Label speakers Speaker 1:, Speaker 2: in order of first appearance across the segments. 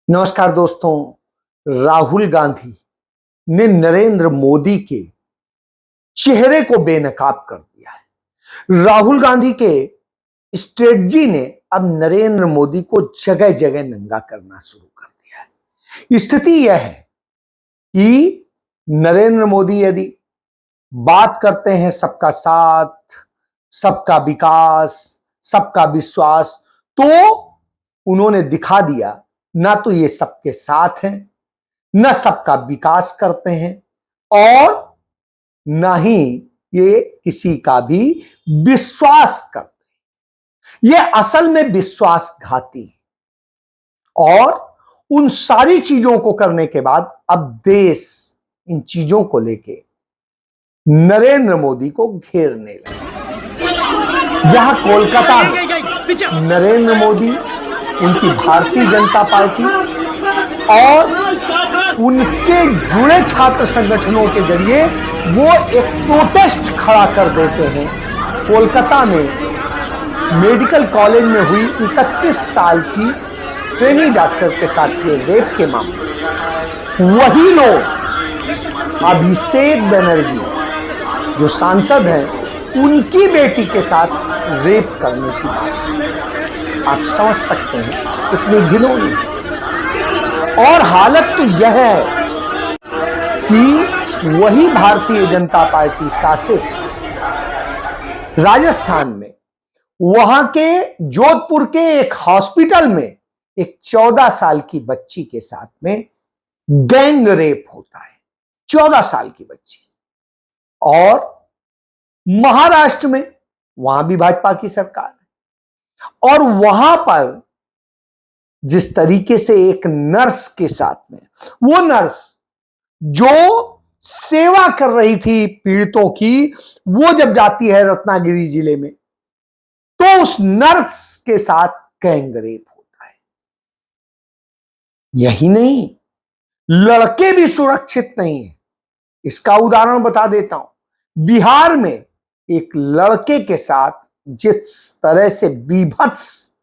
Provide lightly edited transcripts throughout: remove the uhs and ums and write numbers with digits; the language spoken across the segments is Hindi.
Speaker 1: नमस्कार दोस्तों। राहुल गांधी ने नरेंद्र मोदी के चेहरे को बेनकाब कर दिया है। राहुल गांधी के स्ट्रेटजी ने अब नरेंद्र मोदी को जगह जगह नंगा करना शुरू कर दिया है। स्थिति यह है कि नरेंद्र मोदी यदि बात करते हैं सबका साथ, सबका विकास, सबका विश्वास, तो उन्होंने दिखा दिया ना तो ये सबके साथ हैं, न सबका विकास करते हैं और न ही ये किसी का भी विश्वास करते। ये असल में विश्वासघाती है और उन सारी चीजों को करने के बाद अब देश इन चीजों को लेके नरेंद्र मोदी को घेरने लगा। जहां कोलकाता में नरेंद्र मोदी, उनकी भारतीय जनता पार्टी और उनके जुड़े छात्र संगठनों के जरिए वो एक प्रोटेस्ट खड़ा कर देते हैं। कोलकाता में मेडिकल कॉलेज में हुई 31 साल की ट्रेनी डॉक्टर के साथ हुए रेप के मामले, वही लोग अभिषेक बनर्जी जो सांसद हैं, उनकी बेटी के साथ रेप करने की बात आप समझ सकते हैं कितनी घिनौनी। और हालत तो यह है कि वही भारतीय जनता पार्टी शासित राजस्थान में, वहां के जोधपुर के एक हॉस्पिटल में एक 14 साल की बच्ची के साथ में गैंग रेप होता है। 14 साल की बच्ची। और महाराष्ट्र में, वहां भी भाजपा की सरकार है, और वहां पर जिस तरीके से एक नर्स के साथ में, वो नर्स जो सेवा कर रही थी पीड़ितों की, वो जब जाती है रत्नागिरी जिले में, तो उस नर्स के साथ गैंग रेप होता है। यही नहीं, लड़के भी सुरक्षित नहीं है। इसका उदाहरण बता देता हूं। बिहार में एक लड़के के साथ जिस तरह से बीभत्स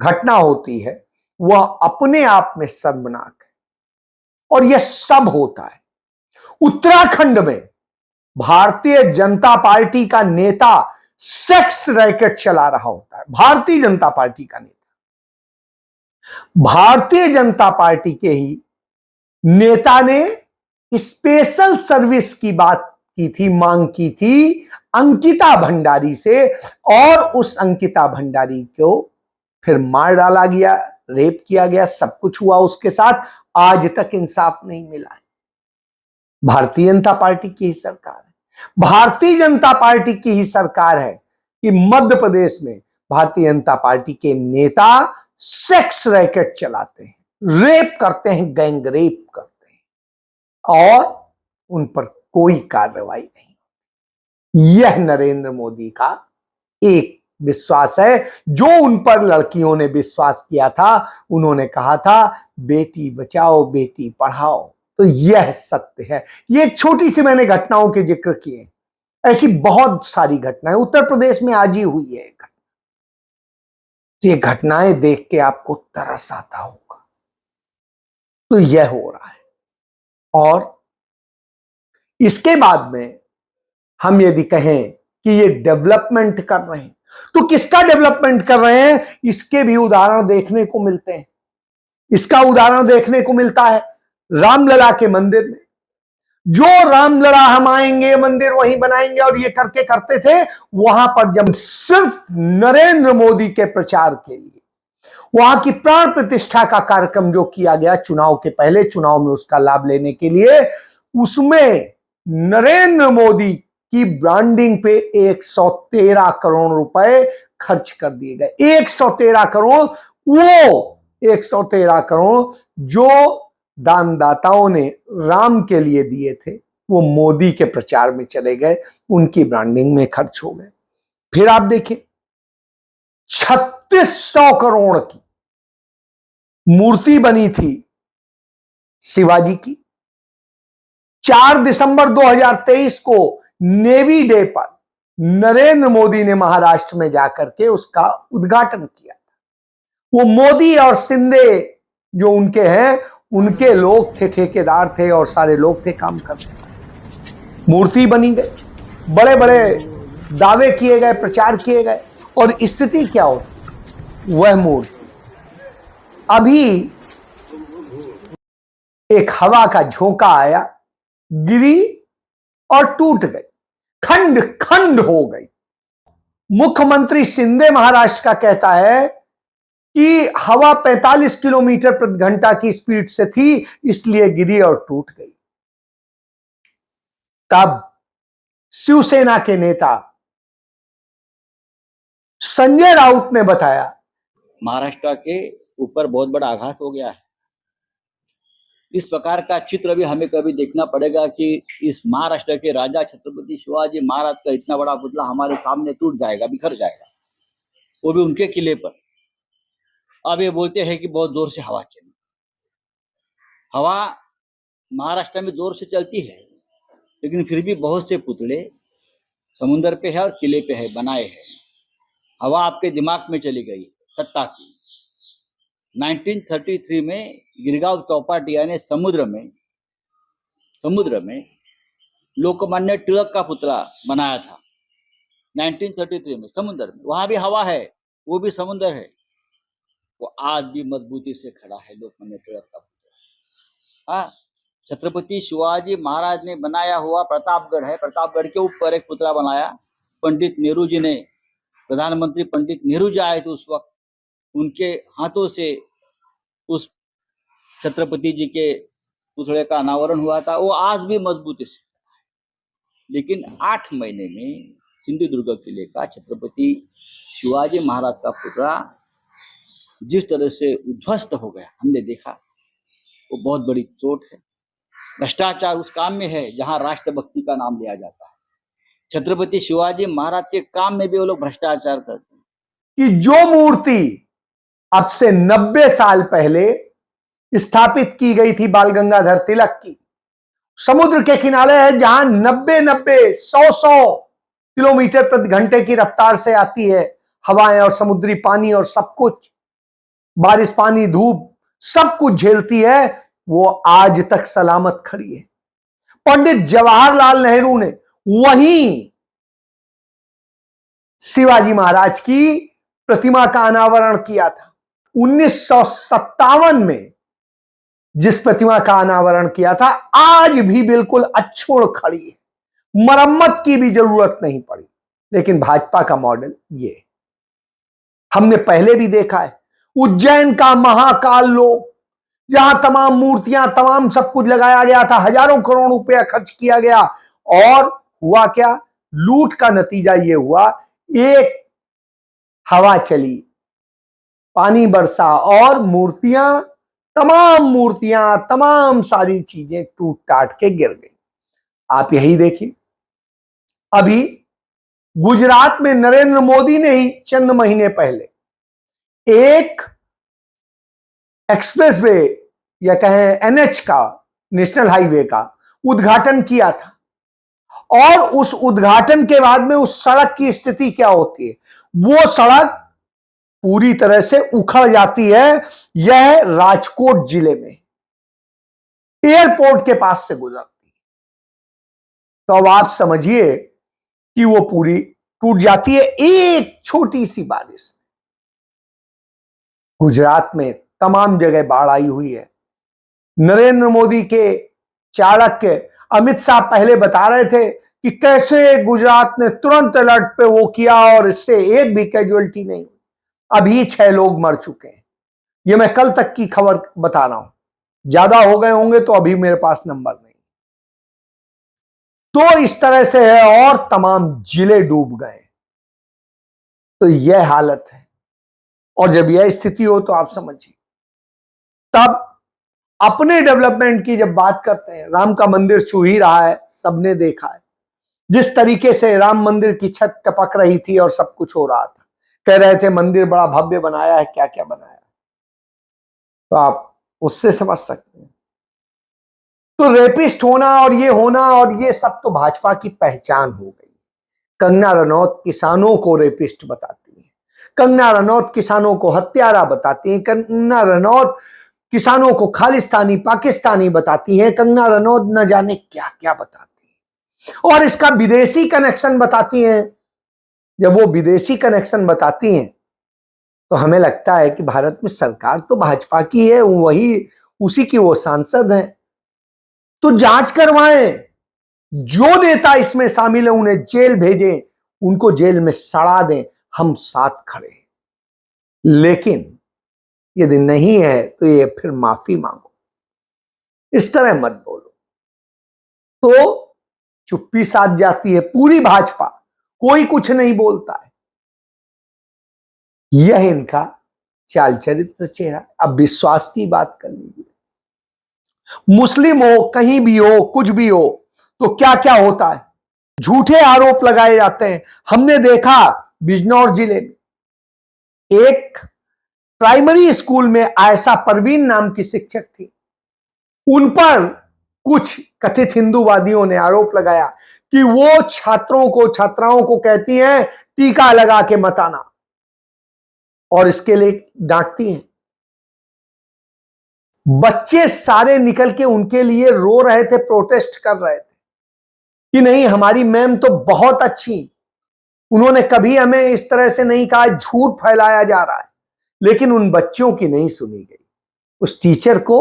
Speaker 1: घटना होती है, वह अपने आप में शर्मनाक है। और यह सब होता है उत्तराखंड में। भारतीय जनता पार्टी का नेता सेक्स रैकेट चला रहा होता है। भारतीय जनता पार्टी का नेता, भारतीय जनता पार्टी के ही नेता ने स्पेशल सर्विस की बात की थी, मांग की थी अंकिता भंडारी से, और उस अंकिता भंडारी को फिर मार डाला गया, रेप किया गया, सब कुछ हुआ उसके साथ। आज तक इंसाफ नहीं मिला है। भारतीय जनता पार्टी की ही सरकार है। भारतीय जनता पार्टी की ही सरकार है कि मध्य प्रदेश में भारतीय जनता पार्टी के नेता सेक्स रैकेट चलाते हैं, रेप करते हैं, गैंग रेप करते हैं, और उन पर कोई कार्रवाई नहीं। यह नरेंद्र मोदी का एक विश्वास है जो उन पर लड़कियों ने विश्वास किया था। उन्होंने कहा था बेटी बचाओ बेटी पढ़ाओ। तो यह सत्य है। ये एक छोटी सी मैंने घटनाओं के जिक्र किए, ऐसी बहुत सारी घटनाएं उत्तर प्रदेश में आज ही हुई है। ये घटनाएं देख के आपको तरस आता होगा। तो यह हो रहा है। और इसके बाद में हम यदि कहें कि ये डेवलपमेंट कर रहे हैं, तो किसका डेवलपमेंट कर रहे हैं, इसके भी उदाहरण देखने को मिलते हैं। इसका उदाहरण देखने को मिलता है रामलला के मंदिर में। जो रामलला हम आएंगे मंदिर वहीं बनाएंगे और ये करके करते थे, वहां पर जब सिर्फ नरेंद्र मोदी के प्रचार के लिए वहां की प्राण प्रतिष्ठा का कार्यक्रम जो किया गया चुनाव के पहले, चुनाव में उसका लाभ लेने के लिए, उसमें नरेंद्र मोदी की ब्रांडिंग पे 113 करोड़ रुपए खर्च कर दिए गए। 113 करोड़, वो 113 करोड़ जो दानदाताओं ने राम के लिए दिए थे, वो मोदी के प्रचार में चले गए, उनकी ब्रांडिंग में खर्च हो गए। फिर आप देखिए 3600 करोड़ की मूर्ति बनी थी शिवाजी की। 4 दिसंबर 2023 को नेवी डे पर नरेंद्र मोदी ने महाराष्ट्र में जाकर के उसका उद्घाटन किया था। वो मोदी और शिंदे जो उनके हैं, उनके लोग थे, ठेकेदार थे और सारे लोग थे काम करते। मूर्ति बनी गई, बड़े बड़े दावे किए गए, प्रचार किए गए, और स्थिति क्या होती, वह मूर्ति अभी एक हवा का झोंका आया, गिरी और टूट गई, खंड खंड हो गई। मुख्यमंत्री शिंदे महाराष्ट्र का कहता है कि हवा 45 किलोमीटर प्रति घंटा की स्पीड से थी, इसलिए गिरी और टूट गई। तब शिवसेना के नेता संजय राउत ने बताया,
Speaker 2: महाराष्ट्र के ऊपर बहुत बड़ा आघात हो गया है। इस प्रकार का चित्र भी हमें कभी देखना पड़ेगा कि इस महाराष्ट्र के राजा छत्रपति शिवाजी महाराज का इतना बड़ा पुतला हमारे सामने टूट जाएगा, बिखर जाएगा, वो भी उनके किले पर। अब ये बोलते हैं कि बहुत जोर से हवा चली। हवा महाराष्ट्र में जोर से चलती है, लेकिन फिर भी बहुत से पुतले समुद्र पे है और किले पे है, बनाए हैं। हवा आपके दिमाग में चली गई सत्ता की। 1933 में गिरगांव चौपाटिया ने समुद्र में लोकमान्य तिलक का पुतला बनाया था। 1933 में समुद्र में, वहां भी हवा है, वो भी समुद्र है, वो आज भी मजबूती से खड़ा है, लोकमान्य तिलक का पुतला। हाँ, छत्रपति शिवाजी महाराज ने बनाया हुआ प्रतापगढ़ है, प्रतापगढ़ के ऊपर एक पुतला बनाया। पंडित नेहरू जी ने, प्रधानमंत्री पंडित नेहरू जी आए थे उस वक्त, उनके हाथों से उस छत्रपति जी के पुतले का अनावरण हुआ था। वो आज भी मजबूती से, लेकिन 8 महीने में सिंधुदुर्ग किले का छत्रपति शिवाजी महाराज का पुतला जिस तरह से उद्ध्वस्त हो गया, हमने देखा, वो बहुत बड़ी चोट है। भ्रष्टाचार उस काम में है जहां राष्ट्रभक्ति का नाम लिया जाता है। छत्रपति शिवाजी महाराज के काम में भी वो लोग भ्रष्टाचार करते हैं।
Speaker 1: कि जो मूर्ति अब से 90 साल पहले स्थापित की गई थी बाल गंगाधर तिलक की, समुद्र के किनारे है, जहां 90-100 किलोमीटर प्रति घंटे की रफ्तार से आती है हवाएं और समुद्री पानी और सब कुछ, बारिश पानी धूप सब कुछ झेलती है, वो आज तक सलामत खड़ी है। पंडित जवाहरलाल नेहरू ने वहीं शिवाजी महाराज की प्रतिमा का अनावरण किया था। 1957 में जिस प्रतिमा का अनावरण किया था, आज भी बिल्कुल अक्षुण्ण खड़ी है, मरम्मत की भी जरूरत नहीं पड़ी। लेकिन भाजपा का मॉडल ये हमने पहले भी देखा है। उज्जैन का महाकाल लोक, जहां तमाम मूर्तियां, तमाम सब कुछ लगाया गया था, हजारों करोड़ रुपया खर्च किया गया, और हुआ क्या, लूट का नतीजा ये हुआ, एक हवा चली, पानी बरसा और मूर्तियां, तमाम सारी चीजें टूट टाट के गिर गई। आप यही देखिए, अभी गुजरात में नरेंद्र मोदी ने ही चंद महीने पहले एक एक्सप्रेसवे या कहें एनएच का, नेशनल हाईवे का उद्घाटन किया था, और उस उद्घाटन के बाद में उस सड़क की स्थिति क्या होती है, वो सड़क पूरी तरह से उखड़ जाती है। यह राजकोट जिले में एयरपोर्ट के पास से गुजरती है, तो अब आप समझिए कि वो पूरी टूट जाती है एक छोटी सी बारिश। गुजरात में तमाम जगह बाढ़ आई हुई है। नरेंद्र मोदी के चाणक्य अमित शाह पहले बता रहे थे कि कैसे गुजरात ने तुरंत अलर्ट पे वो किया और इससे एक भी कैजुअलिटी नहीं। अभी 6 लोग मर चुके हैं, ये मैं कल तक की खबर बता रहा हूं, ज्यादा हो गए होंगे तो अभी मेरे पास नंबर नहीं। तो इस तरह से है, और तमाम जिले डूब गए। तो यह हालत है, और जब यह स्थिति हो तो आप समझिए। तब अपने डेवलपमेंट की जब बात करते हैं, राम का मंदिर छू ही रहा है, सबने देखा है जिस तरीके से राम मंदिर की छत टपक रही थी और सब कुछ हो रहा था। कह रहे थे मंदिर बड़ा भव्य बनाया है, क्या क्या बनाया, तो आप उससे समझ सकते हैं। तो रेपिस्ट होना और ये सब तो भाजपा की पहचान हो गई। कंगना रनौत किसानों को रेपिस्ट बताती है, कंगना रनौत किसानों को हत्यारा बताती है, कंगना रनौत किसानों को खालिस्तानी पाकिस्तानी बताती हैं, कंगना रनौत न जाने क्या क्या बताती हैं, और इसका विदेशी कनेक्शन बताती हैं। जब वो विदेशी कनेक्शन बताती हैं तो हमें लगता है कि भारत में सरकार तो भाजपा की है, वही उसी की वो सांसद हैं। तो जांच करवाएं, जो नेता इसमें शामिल है उन्हें जेल भेजें, उनको जेल में सड़ा दें, हम साथ खड़े हैं। लेकिन यदि नहीं है तो ये फिर माफी मांगो, इस तरह मत बोलो। तो चुप्पी साध जाती है पूरी भाजपा, कोई कुछ नहीं बोलता है। यह इनका चाल चरित्र चेहरा। अब विश्वास की बात कर लीजिए, मुस्लिम हो, कहीं भी हो, कुछ भी हो, तो क्या क्या होता है, झूठे आरोप लगाए जाते हैं। हमने देखा बिजनौर जिले में एक प्राइमरी स्कूल में आयशा परवीन नाम की शिक्षक थी, उन पर कुछ कथित हिंदूवादियों ने आरोप लगाया कि वो छात्राओं को कहती हैं टीका लगा के मत आना, और इसके लिए डांटती हैं। बच्चे सारे निकल के उनके लिए रो रहे थे, प्रोटेस्ट कर रहे थे कि नहीं, हमारी मैम तो बहुत अच्छी, उन्होंने कभी हमें इस तरह से नहीं कहा, झूठ फैलाया जा रहा है। लेकिन उन बच्चों की नहीं सुनी गई, उस टीचर को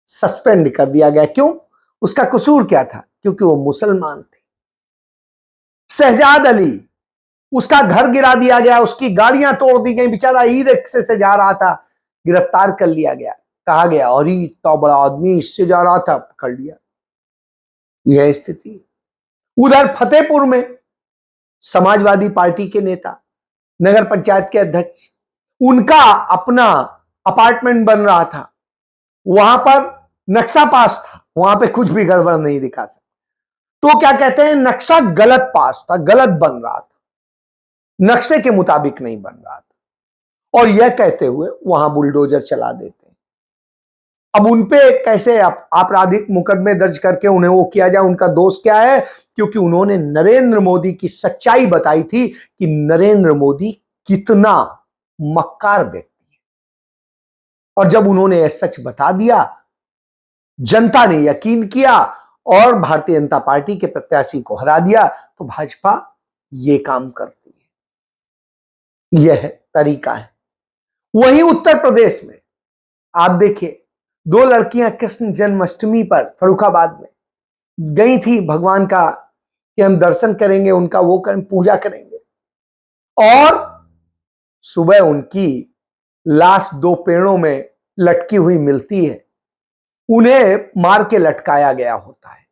Speaker 1: सस्पेंड कर दिया गया। क्यों? उसका कसूर क्या था? क्योंकि वो मुसलमान थे। शहजाद अली, उसका घर गिरा दिया गया, उसकी गाड़ियां तोड़ दी गई, बेचारा ई रिक्शे से जा रहा था, गिरफ्तार कर लिया गया। कहा गया और ही इतना बड़ा आदमी इससे जा रहा था, पकड़ लिया। यह स्थिति। उधर फतेहपुर में समाजवादी पार्टी के नेता, नगर पंचायत के अध्यक्ष, उनका अपना अपार्टमेंट बन रहा था, वहां पर नक्शा पास था, वहां पे कुछ भी गड़बड़ नहीं दिखा सकता। तो क्या कहते हैं, नक्शा गलत पास था, गलत बन रहा था, नक्शे के मुताबिक नहीं बन रहा था, और यह कहते हुए वहां बुलडोजर चला देते हैं। अब उनपे कैसे आपराधिक मुकदमे दर्ज करके उन्हें वो किया जाए? उनका दोष क्या है? क्योंकि उन्होंने नरेंद्र मोदी की सच्चाई बताई थी कि नरेंद्र मोदी कितना मक्कार व्यक्ति है, और जब उन्होंने यह सच बता दिया, जनता ने यकीन किया और भारतीय जनता पार्टी के प्रत्याशी को हरा दिया। तो भाजपा ये काम करती है, यह तरीका है। वहीं उत्तर प्रदेश में आप देखिए, दो लड़कियां कृष्ण जन्माष्टमी पर फर्रुखाबाद में गई थी, भगवान का कि हम दर्शन करेंगे, उनका वो करें, पूजा करेंगे, और सुबह उनकी लाश दो पेड़ों में लटकी हुई मिलती है। उन्हें मार के लटकाया गया होता है।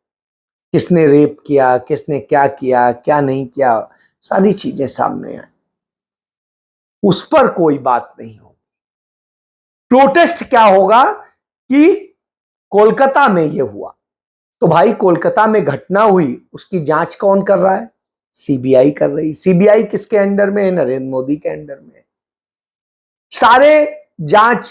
Speaker 1: किसने रेप किया, किसने क्या किया, क्या नहीं किया, सारी चीजें सामने आई, उस पर कोई बात नहीं होगी। प्रोटेस्ट क्या होगा कि कोलकाता में यह हुआ, तो भाई कोलकाता में घटना हुई, उसकी जांच कौन कर रहा है? सीबीआई कर रही। सीबीआई किसके अंडर में है? नरेंद्र मोदी के अंडर में है। सारे जांच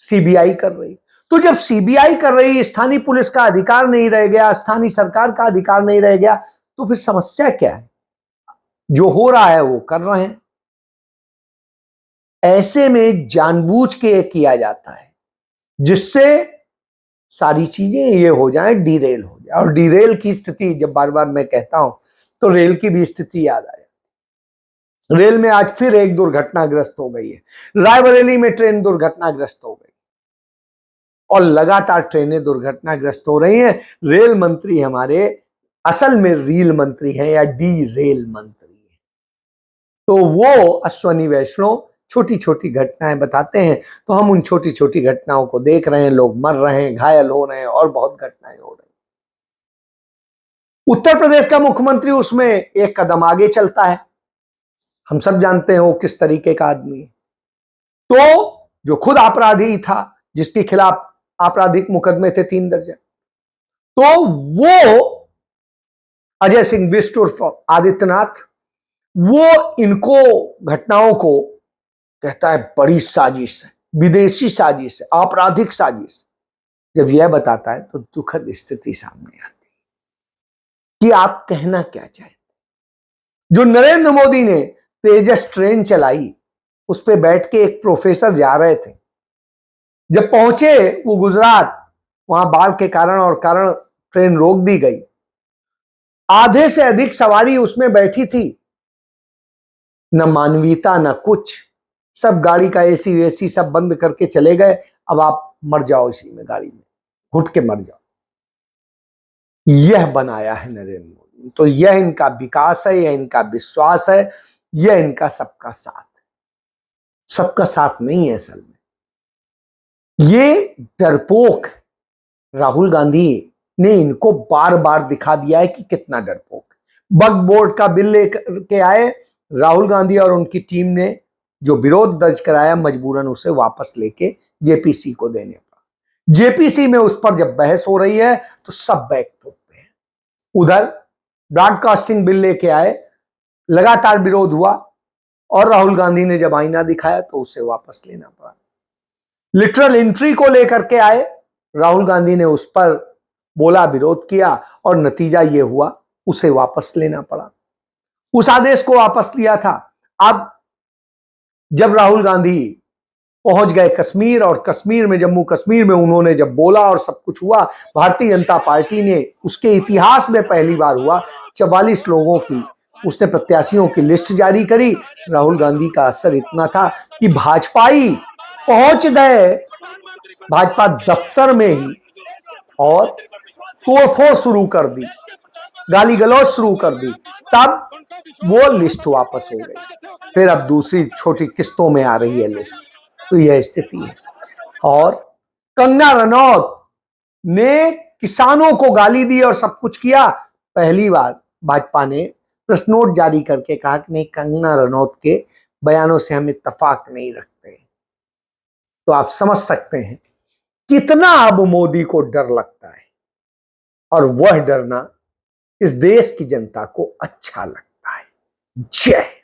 Speaker 1: सीबीआई कर रही। तो जब सीबीआई कर रही, स्थानीय पुलिस का अधिकार नहीं रह गया, स्थानीय सरकार का अधिकार नहीं रह गया, तो फिर समस्या क्या है? जो हो रहा है वो कर रहे हैं। ऐसे में जानबूझ के किया जाता है जिससे सारी चीजें ये हो जाए, डीरेल हो जाए। और डीरेल की स्थिति जब बार बार मैं कहता हूं तो रेल की भी स्थिति याद आ जाती। रेल में आज फिर एक दुर्घटनाग्रस्त हो गई है, रायबरेली में ट्रेन दुर्घटनाग्रस्त हो गई, और लगातार ट्रेनें दुर्घटनाग्रस्त हो रही हैं। रेल मंत्री हमारे असल में रील मंत्री हैं या डी रेल मंत्री हैं। तो वो अश्वनी वैष्णव छोटी छोटी घटनाएं बताते हैं, तो हम उन छोटी छोटी घटनाओं को देख रहे हैं, लोग मर रहे हैं, घायल हो रहे हैं, और बहुत घटनाएं हो रही हैं। उत्तर प्रदेश का मुख्यमंत्री उसमें एक कदम आगे चलता है। हम सब जानते हैं वो किस तरीके का आदमी है। तो जो खुद अपराधी था, जिसके खिलाफ आपराधिक मुकदमे थे 3 दर्जन, तो वो अजय सिंह बिष्ट उर्फ आदित्यनाथ, वो इनको घटनाओं को कहता है बड़ी साजिश है, विदेशी साजिश है, आपराधिक साजिश। जब यह बताता है तो दुखद स्थिति सामने आती है कि आप कहना क्या चाहते। जो नरेंद्र मोदी ने तेजस ट्रेन चलाई, उस पर बैठ के एक प्रोफेसर जा रहे थे, जब पहुंचे वो गुजरात, वहां बाढ़ के कारण ट्रेन रोक दी गई। आधे से अधिक सवारी उसमें बैठी थी, न मानवीयता न कुछ। सब गाड़ी का एसी वेसी सब बंद करके चले गए। अब आप मर जाओ इसी में, गाड़ी में घुट के मर जाओ। यह बनाया है नरेंद्र मोदी। तो यह इनका विकास है, यह इनका विश्वास है, यह इनका सबका साथ है। सबका साथ नहीं है असल में। ये डरपोक राहुल गांधी ने इनको बार बार दिखा दिया है कि कितना डरपोक। वक्फ बोर्ड का बिल लेकर के आए राहुल गांधी और उनकी टीम ने, जो विरोध दर्ज कराया, मजबूरन उसे वापस लेके जेपीसी को देने पड़ा। जेपीसी में उस पर जब बहस हो रही है तो सब बैक ठोकते हैं। उधर ब्रॉडकास्टिंग बिल लेके आए, लगातार विरोध हुआ और राहुल गांधी ने जब आईना दिखाया तो उसे वापस लेना पड़ा। लिटरल एंट्री को लेकर के आए, राहुल गांधी ने उस पर बोला, विरोध किया और नतीजा यह हुआ उसे वापस लेना पड़ा। उस आदेश को वापस लिया था। अब जब राहुल गांधी पहुंच गए कश्मीर, और कश्मीर में, जम्मू कश्मीर में उन्होंने जब बोला और सब कुछ हुआ, भारतीय जनता पार्टी ने, उसके इतिहास में पहली बार हुआ, 44 लोगों की उसने प्रत्याशियों की लिस्ट जारी करी। राहुल गांधी का असर इतना था कि भाजपाई पहुंच गए भाजपा दफ्तर में ही और तोड़फोड़ शुरू कर दी, गाली गलौज शुरू कर दी। तब वो लिस्ट वापस हो गई। फिर अब दूसरी छोटी किस्तों में आ रही है लिस्ट। तो यह स्थिति है। और कंगना रनौत ने किसानों को गाली दी और सब कुछ किया। पहली बार भाजपा ने प्रेस नोट जारी करके कहा कि नहीं, कंगना रनौत के बयानों से हम इत्तेफाक नहीं रखते। तो आप समझ सकते हैं कितना अब मोदी को डर लगता है, और वह डरना इस देश की जनता को अच्छा लगता है। जय